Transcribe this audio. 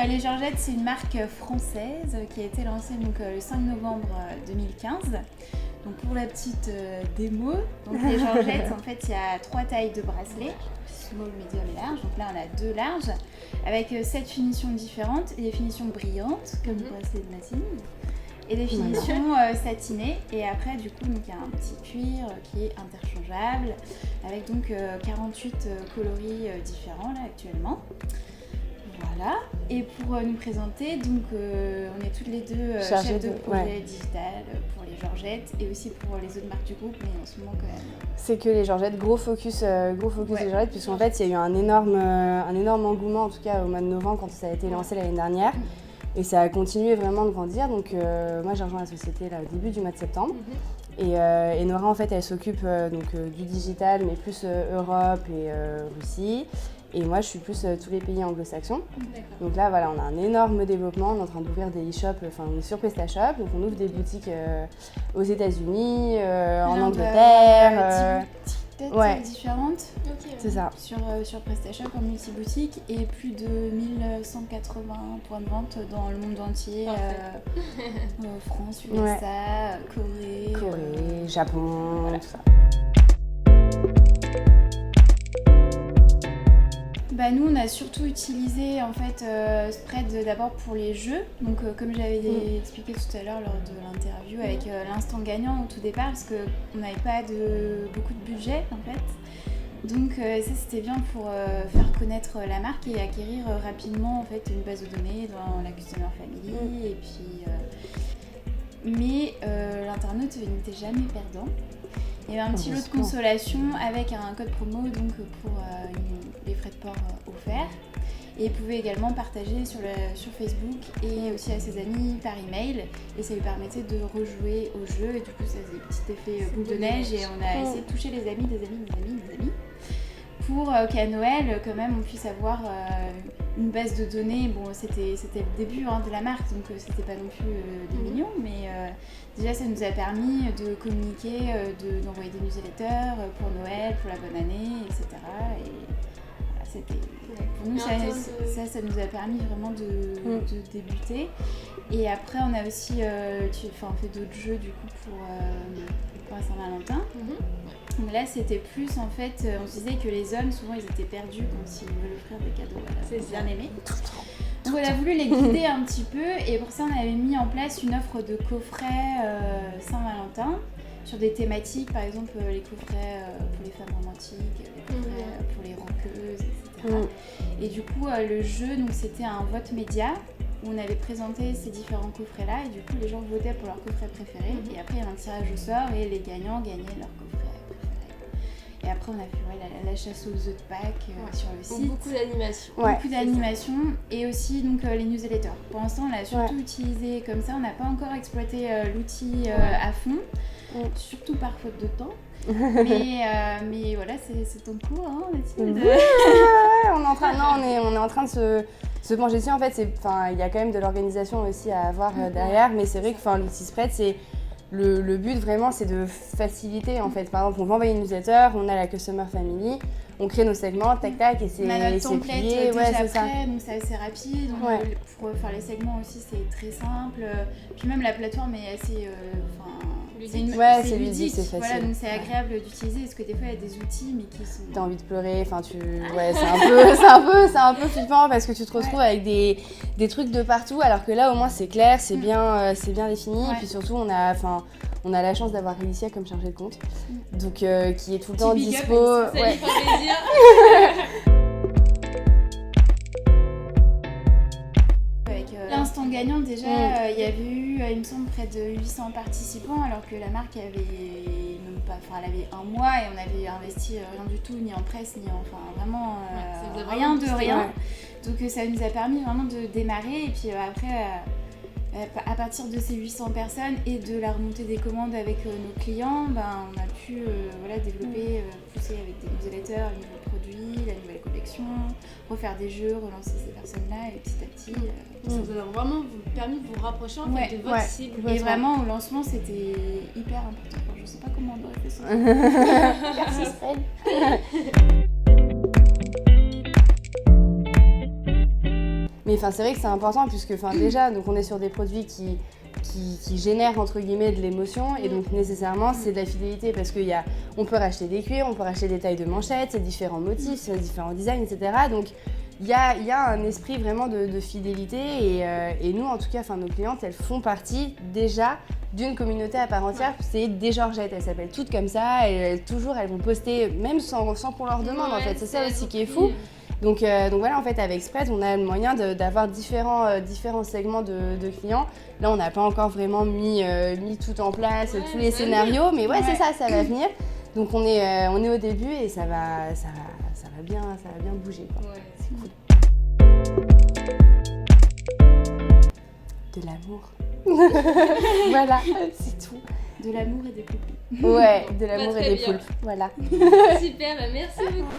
les Georgettes, c'est une marque française qui a été lancée donc, le 5 novembre 2015. Donc pour la petite démo, donc les Georgettes, en fait, il y a 3 tailles de bracelets, small, medium et large. Donc là, on a 2 larges avec 7 finitions différentes et des finitions brillantes, comme le bracelet de Massine, et des finitions satinées. Et après, du coup, il y a un petit cuir qui est interchangeable avec donc 48 coloris différents là actuellement. Voilà. Et pour nous présenter, donc on est toutes les deux chefs de projet digital pour les Georgettes et aussi pour les autres marques du groupe, mais en ce moment quand même. C'est que les Georgettes, gros focus les Georgettes, puisqu'en fait il y a eu un énorme engouement en tout cas au mois de novembre quand ça a été lancé l'année dernière. Et ça a continué vraiment de grandir. Donc moi j'ai rejoint la société là, au début du mois de septembre. Et Nora en fait elle s'occupe du digital mais plus Europe et Russie. Et moi je suis plus tous les pays anglo-saxons. Donc là voilà, on a un énorme développement, on est en train d'ouvrir des e-shops, enfin on est sur PrestaShop, donc on ouvre des boutiques aux États-Unis, en Angleterre. 10 boutiques différentes. C'est ça. Sur PrestaShop en multi-boutique et plus de 1180 points de vente dans le monde entier. France, USA, Corée, Japon, voilà. Tout ça. Bah nous on a surtout utilisé en fait Spread d'abord pour les jeux, donc comme j'avais expliqué tout à l'heure lors de l'interview avec l'instant gagnant au tout départ parce qu'on n'avait pas beaucoup de budget en fait, donc ça c'était bien pour faire connaître la marque et acquérir rapidement en fait une base de données dans la Customer Family et puis mais l'internaute n'était jamais perdant. Il y avait un petit lot de consolation avec un code promo donc pour les frais de port offerts. Et il pouvait également partager sur Facebook et aussi à ses amis par email. Et ça lui permettait de rejouer au jeu. Et du coup, ça faisait des petits effets boule de neige. Et on a essayé de toucher les amis des amis. Pour qu'à Noël, quand même, on puisse avoir une base de données. Bon, c'était le début de la marque, donc c'était pas non plus des millions, mais déjà ça nous a permis de communiquer, d'envoyer des newsletters pour Noël, pour la bonne année, etc. Et voilà, c'était pour nous ça nous a permis vraiment de débuter. Et après, on a aussi on fait d'autres jeux du coup pour la Saint-Valentin. Donc là, c'était plus en fait, on se disait que les hommes, souvent, ils étaient perdus quand ils veulent offrir des cadeaux à bien aimés. Donc on a voulu les guider un petit peu et pour ça, on avait mis en place une offre de coffrets Saint-Valentin sur des thématiques, par exemple les coffrets pour les femmes romantiques, les coffrets pour les rockeuses, etc. Et du coup, le jeu, donc c'était un vote média où on avait présenté ces différents coffrets-là et du coup, les gens votaient pour leur coffret préféré. Et après, il y avait un tirage au sort et les gagnants gagnaient leur coffret. Et après, on a fait la chasse aux œufs de Pâques sur le site. Beaucoup d'animations. Beaucoup d'animations et aussi donc, les newsletters. Pour l'instant, on l'a surtout utilisé comme ça. On n'a pas encore exploité l'outil à fond, surtout par faute de temps. mais voilà, c'est ton cours, Mathilde. On est en train de se pencher dessus. En fait, il y a quand même de l'organisation aussi à avoir derrière, mais c'est vrai que l'outil Spread, c'est... Le but vraiment c'est de faciliter en fait. Par exemple, on va envoyer une newsletter, on a la Customer Family, on crée nos segments, tac tac, et c'est plié. On a notre template déjà prêt, donc c'est assez rapide. Pour faire les segments aussi c'est très simple. Puis même la plateforme est assez... c'est ludique, c'est facile. Voilà, donc c'est agréable d'utiliser parce que des fois il y a des outils mais qui sont... T'as envie de pleurer, c'est un peu flippant parce que tu te retrouves avec des trucs de partout alors que là au moins c'est clair, c'est bien défini et puis surtout on a la chance d'avoir Alicia comme chargée de compte, donc qui est tout le temps dispo. Ça lui fait plaisir. L'instant gagnant déjà, il y avait eu, il me semble, près de 800 participants alors que la marque avait même pas, elle avait un mois et on avait investi rien du tout, ni en presse, ni vraiment rien de rien. Donc ça nous a permis vraiment de démarrer et puis après à partir de ces 800 personnes et de la remontée des commandes avec nos clients, on a pu développer, pousser avec des newsletters, les nouveaux produits, la nouvelle collection, refaire des jeux, relancer ces personnes-là et petit à petit. Ça vous a vraiment permis de vous rapprocher en fait, de votre cible. Et vraiment au lancement c'était hyper important. Enfin, je sais pas comment on aurait fait ça. Merci Spread. Mais c'est vrai que c'est important puisque déjà, donc on est sur des produits qui génèrent entre guillemets de l'émotion et donc nécessairement c'est de la fidélité parce on peut racheter des cuirs, on peut racheter des tailles de manchettes, c'est différents motifs, c'est différents designs, etc. Donc il y a un esprit vraiment de fidélité et nous en tout cas, nos clientes elles font partie déjà d'une communauté à part entière, c'est des Georgettes, elles s'appellent toutes comme ça et elles vont poster même sans qu'on leur demande en fait, c'est ça aussi qui est fou. Donc voilà, en fait, avec Spread, on a le moyen d'avoir différents segments de clients. Là, on n'a pas encore vraiment mis tout en place, tous les scénarios, mais c'est ça va venir. Donc on est au début et ça va bien bouger, quoi. Ouais. C'est cool. De l'amour. Voilà, c'est tout. De l'amour et des poulpes. Ouais, de l'amour Très et des bien. poulpes. Voilà. Super, merci beaucoup.